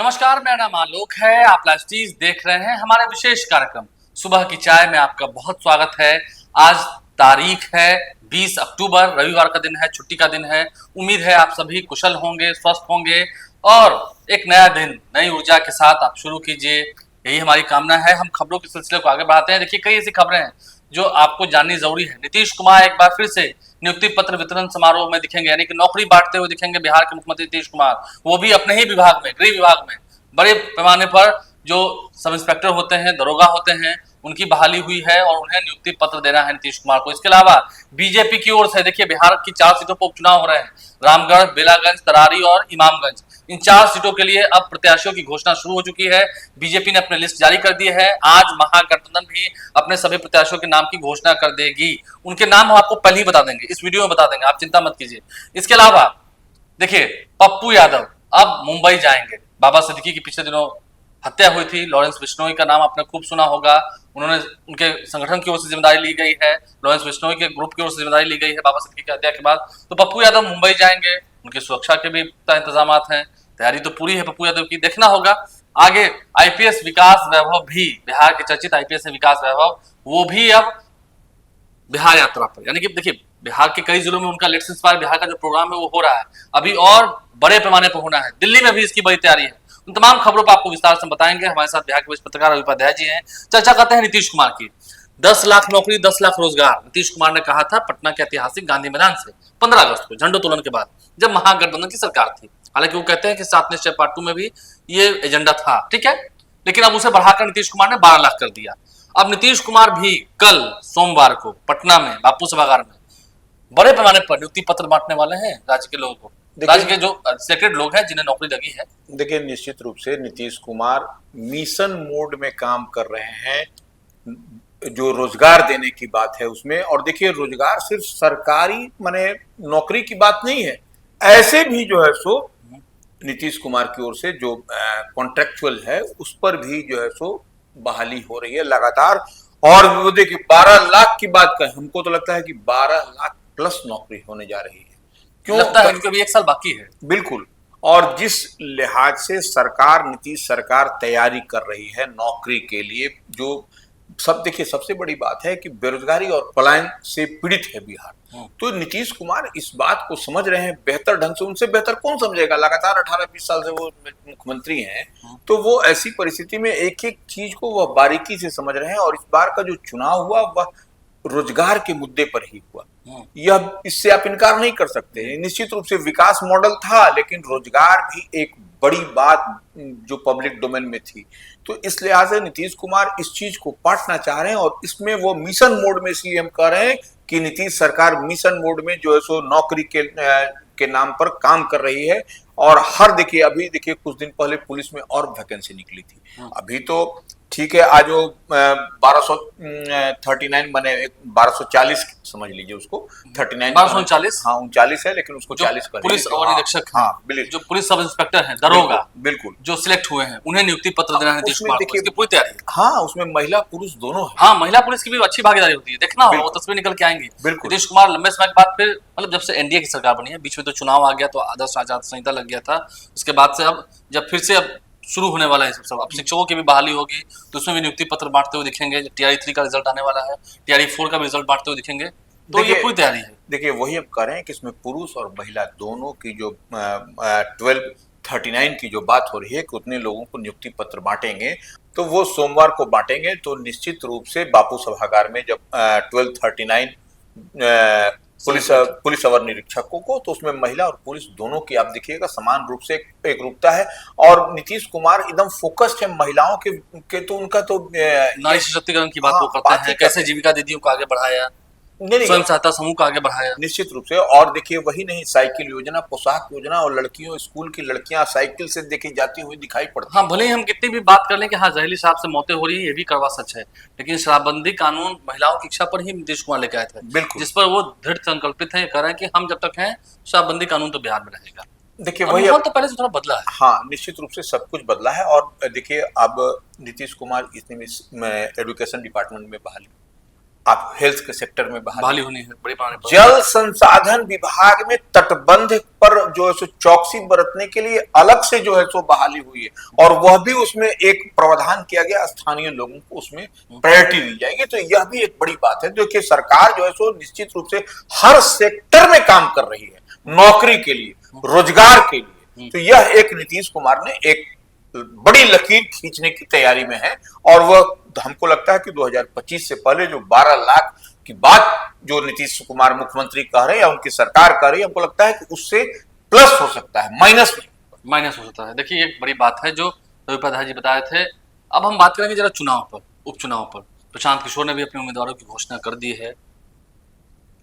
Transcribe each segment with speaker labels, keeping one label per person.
Speaker 1: नमस्कार, मेरा नाम आलोक है। आप लाइव देख रहे हैं हमारे विशेष कार्यक्रम सुबह की चाय में आपका बहुत स्वागत है। आज तारीख है 20 अक्टूबर, रविवार का दिन है, छुट्टी का दिन है। उम्मीद है आप सभी कुशल होंगे, स्वस्थ होंगे और एक नया दिन नई ऊर्जा के साथ आप शुरू कीजिए, यही हमारी कामना है। हम खबरों के सिलसिले को आगे बढ़ाते हैं। देखिए, कई ऐसी खबरें हैं जो आपको जाननी जरूरी है। नीतीश कुमार एक बार फिर से नियुक्ति पत्र वितरण समारोह में दिखेंगे, यानी कि नौकरी बांटते हुए दिखेंगे बिहार के मुख्यमंत्री नीतीश कुमार, वो भी अपने ही विभाग में, गृह विभाग में। बड़े पैमाने पर जो सब इंस्पेक्टर होते हैं, दरोगा होते हैं, उनकी बहाली हुई है और उन्हें नियुक्ति पत्र देना है नीतीश कुमार को। इसके अलावा बीजेपी की ओर से देखिए, बिहार की 4 सीटों पर उपचुनाव हो रहे हैं, रामगढ़, बेलागंज, तरारी और इमामगंज। इन 4 सीटों के लिए अब प्रत्याशियों की घोषणा शुरू हो चुकी है। बीजेपी ने अपनी लिस्ट जारी कर दी है। आज महागठबंधन भी अपने सभी प्रत्याशियों के नाम की घोषणा कर देगी। उनके नाम हम आपको पहले ही बता देंगे, इस वीडियो में बता देंगे, आप चिंता मत कीजिए। इसके अलावा देखिए, पप्पू यादव अब मुंबई जाएंगे। बाबा सिद्दीकी की पिछले दिनों हत्या हुई थी। लॉरेंस बिश्नोई का नाम आपने खूब सुना होगा। उन्होंने, उनके संगठन की ओर से जिम्मेदारी ली गई है, लॉरेंस बिश्नोई के ग्रुप की ओर से जिम्मेदारी ली गई है बाबा सिद्दीकी की हत्या के बाद। तो पप्पू यादव मुंबई जाएंगे, उनकी सुरक्षा के भी इंतजाम हैं। तैयारी तो पूरी है पप्पू यादव की। देखना होगा आगे। आईपीएस विकास वैभव भी, बिहार के चर्चित आईपीएस विकास वैभव, वो भी अब बिहार यात्रा पर, यानी कि देखिए, बिहार के कई जिलों में उनका लेट्स इंस्पायर बिहार का जो प्रोग्राम है वो हो रहा है। अभी और बड़े पैमाने पर होना है। दिल्ली में भी इसकी बड़ी तैयारी है। उन तमाम खबरों पर आपको विस्तार से बताएंगे। हमारे साथ बिहार के वरिष्ठ पत्रकार रवि उपाध्याय जी हैं। चर्चा करते हैं नीतीश कुमार की। 10 लाख नौकरी, 10 लाख रोजगार, नीतीश कुमार ने कहा था पटना के ऐतिहासिक गांधी मैदान से 15 अगस्त को, झंडोत्तोलन के बाद, जब महागठबंधन की सरकार थी। हालांकि वो कहते हैं कि 7 निश्चय पार्ट 2 में भी ये एजेंडा था, ठीक है, लेकिन अब उसे बढ़ाकर नीतीश कुमार ने 12 लाख कर दिया। अब नीतीश कुमार भी कल सोमवार को पटना में बापू सभागार में बड़े पैमाने पर नियुक्ति पत्र बांटने वाले हैं राज्य के लोगों को, राज्य के जो सिलेक्टेड लोग हैं जिन्हें नौकरी लगी है।
Speaker 2: देखिए, निश्चित रूप से नीतीश कुमार मिशन मोड में काम कर रहे हैं। जो रोजगार देने की बात है उसमें, और देखिए, रोजगार सिर्फ सरकारी माने नौकरी की बात नहीं है, ऐसे भी जो है सो नीतीश कुमार की ओर से जो कॉन्ट्रेक्चुअल है उस पर भी जो है सो बहाली हो रही है लगातार। और वो देखिए, 12 लाख की बात करें, हमको तो लगता है कि 12 लाख प्लस नौकरी होने जा रही है। क्यों
Speaker 1: लगता है? क्योंकि अभी 1 साल बाकी है।
Speaker 2: बिल्कुल। और जिस लिहाज से सरकार, नीतीश सरकार तैयारी कर रही है नौकरी के लिए, जो सब देखिए, सबसे बड़ी बात है कि बेरोजगारी और पलायन से पीड़ित है बिहार। तो नीतीश कुमार इस बात को समझ रहे हैं बेहतर ढंग से। उनसे बेहतर कौन समझेगा? लगातार 18-20 साल से वो मुख्यमंत्री हैं, तो वो ऐसी परिस्थिति में एक एक चीज को वह बारीकी से समझ रहे हैं। और इस बार का जो चुनाव हुआ वह रोजगार के मुद्दे पर ही हुआ, यह इससे आप इनकार नहीं कर सकते। निश्चित रूप से विकास मॉडल था, लेकिन रोजगार भी एक बड़ी बात जो पब्लिक डोमेन में थी। तो इस लिहाज से नीतीश कुमार इस चीज को पाटना चाह रहे हैं, और इसमें वो मिशन मोड में सीएम कह रहे हैं कि नीतीश सरकार मिशन मोड में जो है सो नौकरी के नाम पर काम कर रही है। और हर देखिए, अभी देखिए, कुछ दिन पहले पुलिस में और वैकेंसी निकली थी। अभी तो ठीक है, आज वो 1239 बने, 1240 समझ लीजिए उसको, 39
Speaker 1: 1239,
Speaker 2: हाँ 39 है, लेकिन उसको 40 कर
Speaker 1: पुलिस अवर निरीक्षक,
Speaker 2: हाँ बिल्कुल,
Speaker 1: जो पुलिस सब इंस्पेक्टर हैं, दरोगा,
Speaker 2: बिल्कुल,
Speaker 1: जो सिलेक्ट हुए हैं, उन्हें नियुक्ति पत्र देना है नीतीश कुमार को। इसकी पूरी तैयारी है।
Speaker 2: हाँ, उसमें महिला पुरुष दोनों है।
Speaker 1: हाँ, महिला पुलिस की भी अच्छी भागीदारी होती है। देखना होगा, वो तस्वीर निकल के आएंगी। नीतीश कुमार लंबे समय के बाद फिर, मतलब जब से एनडीए की सरकार बनी है, बीच में तो चुनाव आ गया, तो आदर्श आचार संहिता लग गया था। उसके बाद से अब जब फिर से अब शुरू होने वाला है सब, अब शिक्षकों की भी बहाली होगी, तो उसमें भी नियुक्ति पत्र बांटते हुए दिखेंगे। टीआरई 3 का रिजल्ट आने वाला है, टीआरई 4 का भी रिजल्ट बांटते हुए दिखेंगे। तो ये पूरी तैयारी है।
Speaker 2: देखिए, वही हम कह रहे हैं कि इसमें पुरुष और महिला दोनों की जो 1239 की जो बात हो रही है कि उतने लोगों को नियुक्ति पत्र बांटेंगे, तो वो सोमवार को बांटेंगे। तो निश्चित रूप से बापू सभागार में जब 1239 पुलिस अवर निरीक्षकों को, तो उसमें महिला और पुलिस दोनों की आप देखिएगा समान रूप से एक रूपता है। और नीतीश कुमार एकदम फोकस्ड है महिलाओं के तो उनका तो
Speaker 1: नारी सशक्तिकरण की बात वो करते हैं, कैसे जीविका दीदियों को आगे बढ़ाया, स्वयं सहायता समूह को आगे बढ़ाया।
Speaker 2: निश्चित रूप से। और देखिए, वही नहीं, साइकिल योजना, पोशाक योजना, और लड़कियों, स्कूल की लड़कियां साइकिल से देखी जाती हुई दिखाई पड़ती।
Speaker 1: हाँ, भले ही हम कितनी भी बात कर लें कि हाँ जहरीली शराब से मौतें हो रही है, ये भी कड़वा सच है, लेकिन शराबबंदी कानून महिलाओं की इच्छा पर ही नीतीश कुमार लेके आए थे,
Speaker 2: बिल्कुल,
Speaker 1: जिस पर वो दृढ़ संकल्पित है, कह रहे हैं कि हम जब तक हैं शराबबंदी कानून तो बिहार में रहेगा।
Speaker 2: देखिए, वही
Speaker 1: तो पहले से थोड़ा बदला है।
Speaker 2: हाँ, निश्चित रूप से सब कुछ बदला है। और देखिए, अब नीतीश कुमार इसमें एजुकेशन डिपार्टमेंट में बहाली आप हेल्थ के सेक्टर में
Speaker 1: बहाली होनी है बड़ी पैमाने पर।
Speaker 2: जल संसाधन विभाग में तटबंध पर जो है सो चौकसी बरतने के लिए अलग से जो है सो बहाली हुई है, और वह भी उसमें एक प्रावधान किया गया, स्थानीय लोगों को उसमें प्रायोरिटी दी जाएगी। तो यह भी एक बड़ी बात है। देखिए सरकार जो है सो निश्चित रूप से हर सेक्टर में काम कर रही है, नौकरी के लिए, रोजगार के लिए। तो यह एक नीतीश कुमार ने एक बड़ी लकीर खींचने की तैयारी में है, और वह हमको लगता है कि 2025 से पहले जो 12 लाख की बात जो नीतीश कुमार मुख्यमंत्री कह रहे हैं या उनकी सरकार कह रही है, हमको लगता है कि उससे प्लस हो सकता है, माइनस नहीं।
Speaker 1: माइनस हो सकता है। देखिए एक बड़ी बात है जो रवि प्रधान जी बताए थे। अब हम बात करेंगे जरा चुनाव पर, उपचुनाव पर। प्रशांत किशोर ने भी अपने उम्मीदवारों की घोषणा कर दी है।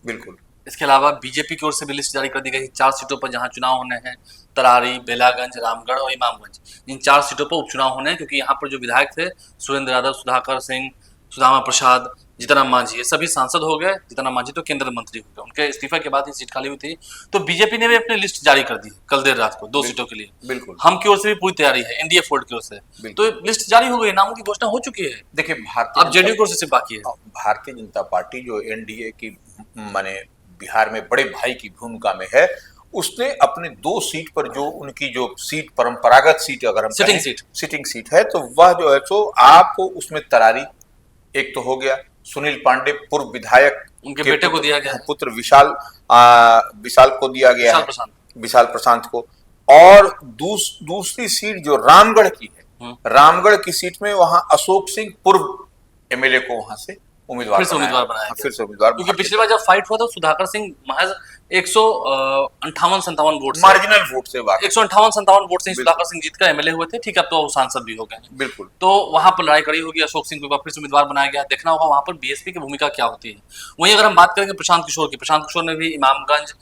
Speaker 2: बिल्कुल।
Speaker 1: इसके अलावा बीजेपी की ओर से भी लिस्ट जारी कर दी गई 4 सीटों पर जहां चुनाव होने हैं, तरारी, बेलागंज, रामगढ़ और इमामगंज। इन 4 सीटों पर उपचुनाव होने हैं, क्योंकि यहाँ पर जो विधायक थे सुरेंद्र यादव, सुधाकर सिंह, सुदामा प्रसाद, जीतन मांझी, ये सभी सांसद हो गए। जीतन मांझी तो केंद्रीय मंत्री हो गए, उनके इस्तीफे के बाद ये सीट खाली हुई थी। तो बीजेपी ने भी अपनी लिस्ट जारी कर दी कल देर रात को 2 सीटों के लिए।
Speaker 2: बिल्कुल।
Speaker 1: हम की ओर से भी पूरी तैयारी है, एनडीए फोर्ड की ओर से। तो लिस्ट जारी हो गई, नामों की घोषणा हो चुकी है।
Speaker 2: देखिए
Speaker 1: अब जेडीयू की ओर से सिर्फ बाकी है।
Speaker 2: भारतीय जनता पार्टी जो एनडीए की माने बिहार में बड़े भाई की भूमिका में है, उसने अपने 2 सीट पर जो उनकी जो सीट परंपरागत सीट अगर हम सिटिंग सीट है, तो वह जो है तो आपको उसमें तरारी एक तो हो गया, सुनील पांडे पूर्व विधायक
Speaker 1: उनके बेटे को दिया गया,
Speaker 2: पुत्र विशाल को दिया गया, विशाल प्रशांत को। और दूसरी सीट जो रामगढ़ की है, रामगढ़ की सीट में वहां अशोक सिंह पूर्व एमएलए को वहां से उम्मीदवार बनाया, फिर से उम्मीदवार,
Speaker 1: क्योंकि पिछली बार जब फाइट हुआ था सुधाकर सिंह महज 158-57 वोट
Speaker 2: मार्जिनल वोट से
Speaker 1: 158-57 वोट से सुधाकर सिंह जीतकर एमएलए हुए थे। ठीक है, अब तो वो सांसद भी हो गए।
Speaker 2: बिल्कुल। तो
Speaker 1: वहां पर लड़ाई कड़ी होगी, अशोक सिंह को फिर से उम्मीदवार बनाया गया। देखना होगा वहां पर बीएसपी की भूमिका क्या होती है। वहीं अगर हम बात करेंगे प्रशांत किशोर की, प्रशांत किशोर ने भी इमामगंज,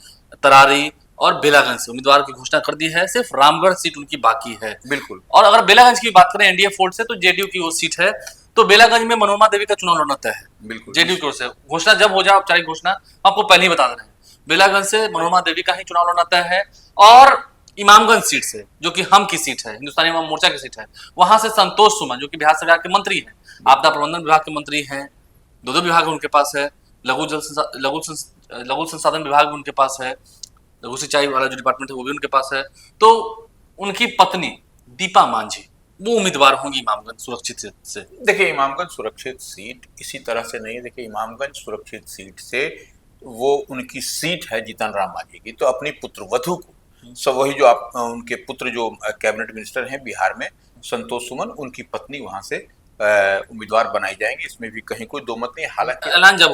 Speaker 1: तरारी और बेलागंज से उम्मीदवार की घोषणा कर दी है। सिर्फ रामगढ़ सीट उनकी बाकी है।
Speaker 2: बिल्कुल।
Speaker 1: और अगर बेलागंज की बात करें एनडीए फोर्ड से, तो जेडीयू की वो सीट है। तो बेलागंज में मनोरमा देवी का चुनाव लड़ना तय है।
Speaker 2: बिल्कुल।
Speaker 1: जेडीयू की ओर से घोषणा जब हो जाए, औपचारिक घोषणा आपको पहले ही बता दे रहे हैं, बेलागंज से मनोरमा देवी का ही चुनाव लड़ना तय है। और इमामगंज सीट से, जो कि हम की सीट है, हिंदुस्तानी अवाम मोर्चा की सीट है, वहां से संतोष सुमन, जो कि बिहार सरकार के मंत्री हैं, आपदा प्रबंधन विभाग के मंत्री हैं, 2 विभाग उनके पास है, लघु संसाधन विभाग उनके पास है, लघु सिंचाई वाला जो डिपार्टमेंट है वो भी उनके पास है। तो उनकी पत्नी दीपा मांझी वो उम्मीदवार होंगी इमामगंज सुरक्षित सीट से।
Speaker 2: देखिए इमामगंज सुरक्षित सीट इसी तरह से नहीं है। देखिए इमामगंज सुरक्षित सीट से वो उनकी सीट है जीतन राम मांझी की, तो अपनी पुत्र वधु को सब वही जो आप उनके पुत्र जो कैबिनेट मिनिस्टर हैं बिहार में संतोष सुमन, उनकी पत्नी वहां से उम्मीदवार बनाई जाएंगे। इसमें भी कहीं कोई दो मत नहीं। हालांकि
Speaker 1: ऐलान जब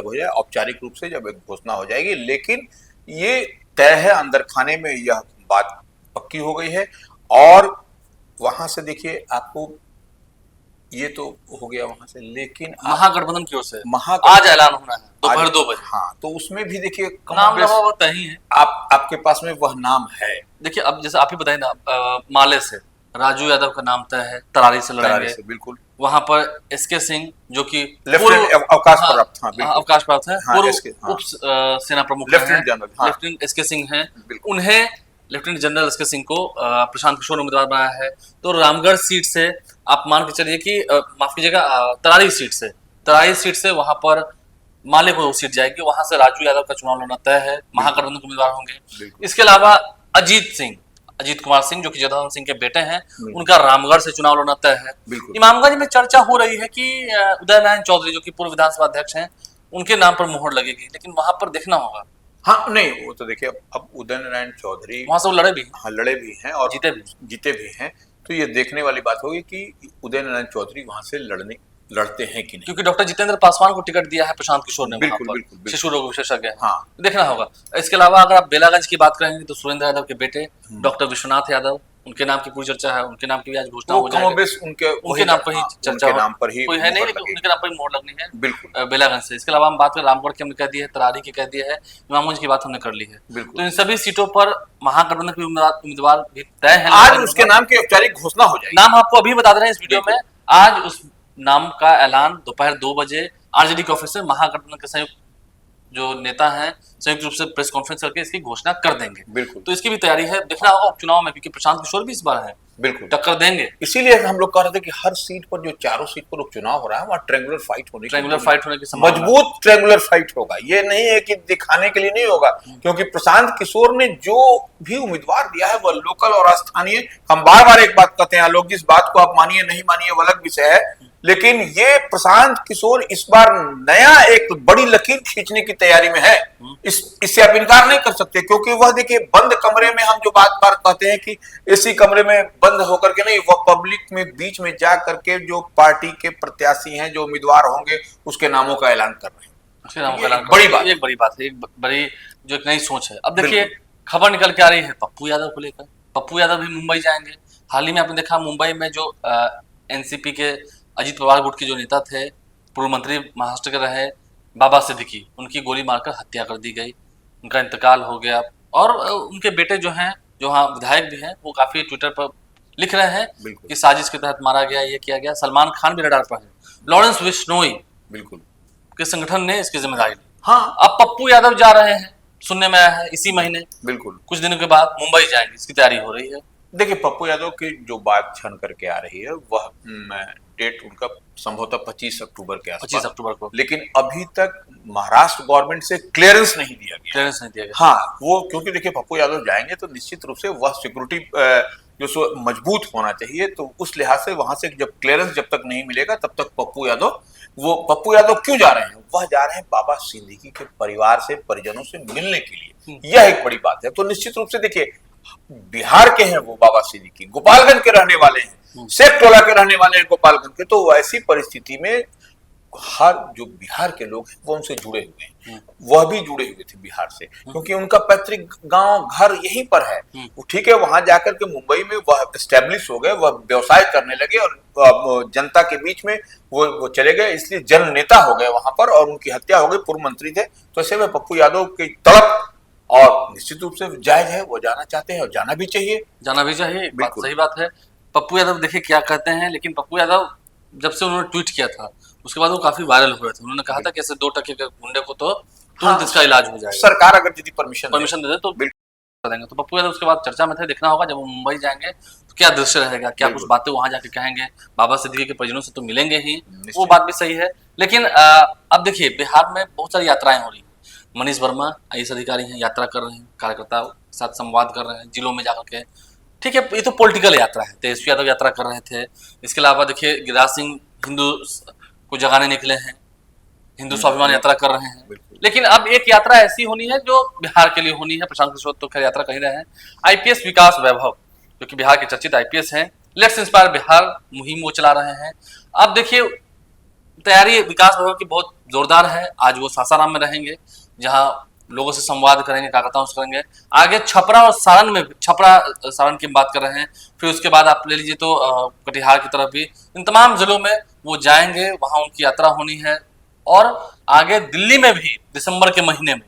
Speaker 1: हो जाए
Speaker 2: औपचारिक रूप से जब एक घोषणा हो जाएगी, लेकिन ये तय है, अंदर खाने में यह बात पक्की हो गई है। और वहां से देखिए आपको ये तो हो गया वहां से, लेकिन
Speaker 1: महागठबंधन की ओर से
Speaker 2: आज
Speaker 1: ऐलान होना है दोपहर 2 बजे।
Speaker 2: हाँ, तो उसमें भी देखिए
Speaker 1: नाम लगा तय है।
Speaker 2: आपके पास में वह नाम है।
Speaker 1: देखिए अब जैसे आप ही बताइए ना, माले से राजू यादव का नाम तय है, तरारी से लड़ेंगे।
Speaker 2: बिल्कुल।
Speaker 1: वहां पर एसके सिंह जो कि
Speaker 2: अवकाश प्राप्त है,
Speaker 1: पूर्व उप सेना प्रमुख लेफ्टिनेंट एसके सिंह हैं, उन्हें लेफ्टिनेंट जनरल एसके सिंह को प्रशांत किशोर ने उम्मीदवार बनाया है। तो रामगढ़ सीट से आप मान के चलिए कि माफ कीजिएगा, तरारी सीट से वहां पर माले को सीट जाएगी, वहां से राजू यादव का चुनाव लड़ना तय है, महागठबंधन के उम्मीदवार होंगे। इसके अलावा अजीत कुमार सिंह जो कि जयधन सिंह के बेटे हैं, उनका रामगढ़ से चुनाव लड़ना तय है। इमामगंज में चर्चा हो रही है कि उदय नारायण चौधरी जो कि पूर्व विधानसभा अध्यक्ष हैं, उनके नाम पर मुहर लगेगी, लेकिन वहां पर देखना होगा।
Speaker 2: हाँ नहीं, वो तो देखिए अब उदय नारायण चौधरी
Speaker 1: वहां से वो लड़े भी हैं और
Speaker 2: जीते भी हैं। तो ये देखने वाली बात होगी कि उदय नारायण चौधरी वहां से लड़ते हैं कि नहीं,
Speaker 1: क्योंकि डॉक्टर जितेंद्र पासवान को टिकट दिया है प्रशांत किशोर ने,
Speaker 2: बिल्कुल
Speaker 1: शिशु रोग विशेषज्ञ।
Speaker 2: हाँ,
Speaker 1: देखना होगा। इसके अलावा अगर आप बेलागंज की बात करेंगे तो सुरेंद्र यादव के बेटे डॉक्टर विश्वनाथ यादव, उनके नाम की पूरी चर्चा है, उनके नाम की भी आज घोषणा हो जाएगी।
Speaker 2: उनके नाम पर ही चर्चा, नाम पर ही
Speaker 1: कोई है नहीं, लेकिन उनके नाम पर ही मोहर लगनी है।
Speaker 2: बिल्कुल
Speaker 1: बेलागंज से। इसके अलावा हम बात करें रामगढ़ की, हमने कह दी है, तरारी की कह दी है, इमामगंज की बात हमने कर ली है। तो इन सभी सीटों पर महागठबंधन के उम्मीदवार भी तय है।
Speaker 2: आज उसके नाम की औपचारिक घोषणा हो जाएगी।
Speaker 1: नाम आपको अभी बता दे रहे हैं इस वीडियो में। आज उस नाम का ऐलान दोपहर 2 बजे आरजेडी के ऑफिस में महागठबंधन के संयुक्त जो नेता हैं संयुक्त रूप से प्रेस कॉन्फ्रेंस करके इसकी घोषणा कर देंगे।
Speaker 2: बिल्कुल
Speaker 1: तो इसकी भी तैयारी है, देखना होगा उपचुनाव में, क्योंकि प्रशांत किशोर भी इस बार है,
Speaker 2: बिल्कुल
Speaker 1: टक्कर देंगे।
Speaker 2: इसीलिए हम लोग कह रहे थे कि हर सीट पर, जो चारों सीट पर उपचुनाव हो रहा है, वहाँ ट्रायंगुलर फाइट होने
Speaker 1: की संभावना,
Speaker 2: मजबूत ट्रायंगुलर फाइट होगा। ये नहीं है कि दिखाने के लिए नहीं होगा, क्योंकि प्रशांत किशोर ने जो भी उम्मीदवार दिया है वह लोकल और स्थानीय। हम बार बार एक बात कहते हैं, लोग जिस बात को आप मानिए नहीं मानिए वो अलग विषय है, लेकिन ये प्रशांत किशोर इस बार नया एक बड़ी लकीर खींचने की तैयारी में है। इससे आप इनकार नहीं कर सकते, क्योंकि वह देखिए बंद कमरे में, हम जो बात बार कहते हैं कि इसी कमरे में बंद होकर के नहीं, वह पब्लिक में बीच में जा करके जो पार्टी के प्रत्याशी हैं, जो उम्मीदवार होंगे, उसके नामों का ऐलान कर रहे हैं।
Speaker 1: बड़ी बात, एक बड़ी बात है, एक बड़ी जो एक नई सोच है। अब देखिए खबर निकल के आ रही है पप्पू यादव को लेकर। पप्पू यादव भी मुंबई जाएंगे। हाल ही में आपने देखा मुंबई में जो एनसीपी के अजीत पवार गुट के जो नेता थे, पूर्व मंत्री महाराष्ट्र के रहे बाबा सिद्दीकी, उनकी गोली मारकर हत्या कर दी गई, उनका इंतकाल हो गया। और उनके बेटे जो हैं, जो वहाँ विधायक भी हैं, वो काफी ट्विटर पर लिख रहे हैं कि साजिश के तहत मारा गया, ये किया गया। सलमान खान भी रडार पर है। लॉरेंस बिश्नोई
Speaker 2: बिल्कुल
Speaker 1: के संगठन ने इसकी जिम्मेदारी ली।
Speaker 2: हाँ,
Speaker 1: अब पप्पू यादव जा रहे हैं, सुनने में आया है इसी महीने,
Speaker 2: बिल्कुल
Speaker 1: कुछ दिनों के बाद मुंबई जाएंगे, इसकी तैयारी हो रही है।
Speaker 2: देखिए पप्पू यादव की जो बात छन करके आ रही है, वह डेट उनका संभवतः 25 अक्टूबर के आसपास,
Speaker 1: 25 अक्टूबर को,
Speaker 2: लेकिन अभी तक महाराष्ट्र गवर्नमेंट से क्लियरेंस नहीं दिया गया। हाँ, वो क्योंकि देखिए पप्पू यादव जाएंगे तो निश्चित रूप से वह सिक्योरिटी जो सो मजबूत होना चाहिए, तो उस लिहाज से वहां से जब क्लियरेंस जब तक नहीं मिलेगा तब तक पप्पू यादव क्यों जा रहे हैं? वह जा रहे हैं बाबा सिद्दीकी के परिवार से, परिजनों से मिलने के लिए। यह एक बड़ी बात है। तो निश्चित रूप से देखिए बिहार के हैं वो बाबा सिद्दीकी, गोपालगंज के रहने वाले हैं, शेख टोला के रहने वाले हैं गोपालगंज के। तो ऐसी परिस्थिति में हर जो बिहार के लोग हैं वो उनसे जुड़े हुए हैं, वह भी जुड़े हुए थे बिहार से, क्योंकि उनका पैतृक गांव घर यहीं पर है। ठीक है, वहां जाकर के मुंबई में वह एस्टेब्लिश हो गए, वह व्यवसाय करने लगे और जनता के बीच में वो चले गए, इसलिए जन नेता हो गए वहां पर, और उनकी हत्या हो गई। पूर्व मंत्री थे, तो ऐसे में पप्पू यादव की तड़प और निश्चित रूप से जायज है, वो जाना चाहते हैं और जाना भी चाहिए।
Speaker 1: सही बात है। पप्पू यादव देखिए क्या कहते हैं, लेकिन पप्पू यादव जब से उन्होंने ट्वीट किया था उसके बाद वो काफी वायरल हुए थे। उन्होंने कहा था कि ऐसे 2 टके के गुंडे को तो तुरंत इसका इलाज हो जाएगा,
Speaker 2: सरकार अगर यदि परमिशन
Speaker 1: दे दे तो कर देंगे। तो पप्पू यादव उसके बाद चर्चा में थे। देखना होगा जब वो मुंबई जाएंगे तो क्या दृश्य रहेगा, क्या कुछ बातें वहां जाके कहेंगे। बाबा सिद्दीकी के परिजनों से तो मिलेंगे ही, वो बात भी सही है। लेकिन अब देखिए बिहार में बहुत सारी यात्राएं हो रही हैं। मनीष वर्मा आईएएस अधिकारी हैं, यात्रा कर रहे हैं, कार्यकर्ता के साथ संवाद कर रहे हैं जिलों में जाकर के। ठीक है, ये तो पॉलिटिकल यात्रा है। तेजस्वी यादव यात्रा कर रहे थे। इसके अलावा देखिए गिरिराज सिंह हिंदू को जगाने निकले हैं, हिंदू स्वाभिमान यात्रा कर रहे हैं। लेकिन अब एक यात्रा ऐसी होनी है जो बिहार के लिए होनी है। प्रशांत किशोर तो खैर यात्रा कहीं रहे हैं। आईपीएस विकास वैभव, जो कि बिहार के चर्चित आईपीएस हैं, लेट्स इंस्पायर बिहार मुहिम वो चला रहे हैं। अब देखिए तैयारी विकास वैभव की बहुत जोरदार है। आज वो सासाराम में रहेंगे, जहां लोगों से संवाद करेंगे, कार्यकर्ताओं से करेंगे। आगे छपरा और सारण में, छपरा सारण की बात कर रहे हैं, फिर उसके बाद आप ले लीजिए तो कटिहार की तरफ भी, इन तमाम जिलों में वो जाएंगे, वहां उनकी यात्रा होनी है। और आगे दिल्ली में भी दिसंबर के महीने में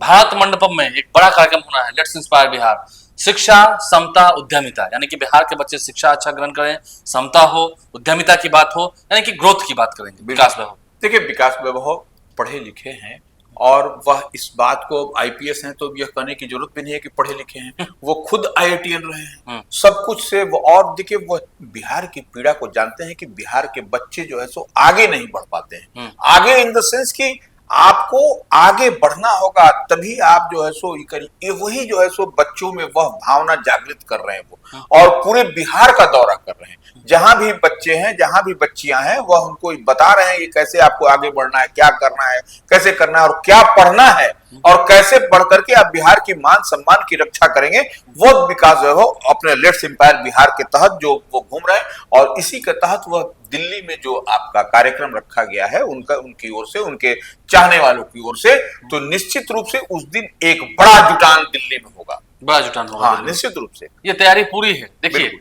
Speaker 1: भारत मंडपम में एक बड़ा कार्यक्रम होना है, लेट्स इंस्पायर बिहार। शिक्षा, समता, उद्यमिता, यानी कि बिहार के बच्चे शिक्षा अच्छा ग्रहण करें, समता हो, उद्यमिता की बात हो, यानी कि ग्रोथ की बात करेंगे। विकास वैभव,
Speaker 2: देखिए विकास वैभव पढ़े लिखे हैं और वह इस बात को, आईपीएस हैं तो यह कहने की जरूरत भी नहीं है कि पढ़े लिखे हैं, वो खुद आईआईटीएन रहे हैं, सब कुछ से वो। और देखिए वो बिहार की पीड़ा को जानते हैं कि बिहार के बच्चे जो है सो आगे नहीं बढ़ पाते हैं। आगे इन द सेंस कि आपको आगे बढ़ना होगा, तभी आप जो है सो ये वही जो है सो बच्चों में वह भावना जागृत कर रहे हैं वो, और पूरे बिहार का दौरा कर रहे हैं। जहां भी बच्चे हैं, जहां भी बच्चियां हैं, वह उनको बता रहे हैं कि कैसे आपको आगे बढ़ना है, क्या करना है, कैसे करना है और क्या पढ़ना है, और कैसे पढ़ करके आप बिहार की मान सम्मान की रक्षा करेंगे। वो विकास वैभव अपने लेट्स एम्पायर बिहार के तहत जो वो घूम रहे हैं, और इसी के तहत वह दिल्ली में जो आपका कार्यक्रम रखा गया है उनकी ओर से, उनके चाहने वालों की ओर से, तो निश्चित रूप से उस दिन एक बड़ा जुटान दिल्ली में होगा, बड़ा जुटान होगा। हाँ, निश्चित रूप से ये तैयारी पूरी है। देखिए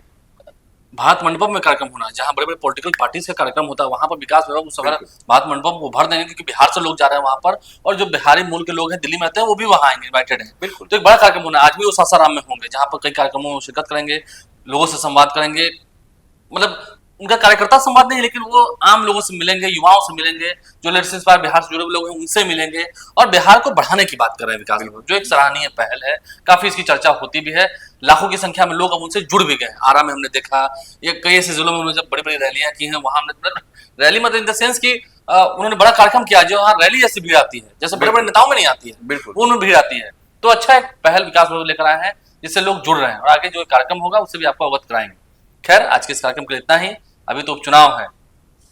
Speaker 2: भारत मंडपम में कार्यक्रम होना है, जहां बड़े बड़े पॉलिटिकल पार्टीज का कार्यक्रम होता है, वहां पर विकास वैभव उस भारत मंडपम को भर देंगे, क्योंकि बिहार से लोग जा रहे हैं वहां पर, और जो बिहारी मूल के लोग हैं, दिल्ली में रहते हैं, वो भी वहां आएंगे, इन्वाइटेड हैं। बिल्कुल, तो एक बड़ा कार्यक्रम होना है। आज भी वो सासाराम में होंगे, जहां पर कई कार्यक्रमों में शिरकत करेंगे, लोगों से संवाद करेंगे। मतलब
Speaker 1: उनका कार्यकर्ता संवाद नहीं, लेकिन वो आम लोगों से मिलेंगे, युवाओं से मिलेंगे, जो लेट्स इंस्पायर बिहार से जुड़े हुए लोग हैं उनसे मिलेंगे और बिहार को बढ़ाने की बात कर रहे हैं विकास में, जो एक सराहनीय पहल है। काफी इसकी चर्चा होती भी है, लाखों की संख्या में लोग अब उनसे जुड़ भी गए। आरा में हमने देखा, ये कई ऐसे जिलों में उन्होंने जब बड़ी बड़ी रैलियां की हैं, वहां हमने रैली मतलब इन द सेंस की उन्होंने बड़ा कार्यक्रम किया, जो वहाँ रैली जैसी भीड़ आती है, जैसे बड़े बड़े नेताओं में नहीं आती है,
Speaker 2: बिल्कुल।
Speaker 1: वो उनमें भीड़ आती है। तो अच्छा एक पहल विकास लोग लेकर आए हैं, जिससे लोग जुड़ रहे हैं और आगे जो कार्यक्रम होगा उससे भी आपको अवगत कराएंगे। खैर, आज के इस कार्यक्रम के लिए इतना ही। अभी तो उपचुनाव है,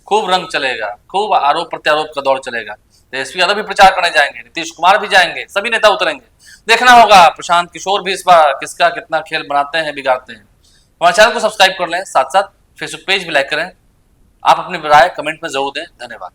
Speaker 1: खूब रंग चलेगा, खूब आरोप प्रत्यारोप का दौर चलेगा। तेजस्वी यादव भी प्रचार करने जाएंगे, नीतीश कुमार भी जाएंगे, सभी नेता उतरेंगे। देखना होगा प्रशांत किशोर भी इस बार किसका कितना खेल बनाते हैं, बिगाड़ते हैं। हमारे चैनल को सब्सक्राइब कर लें, साथ साथ फेसबुक पेज भी लाइक करें। आप अपनी राय कमेंट में जरूर दें। धन्यवाद।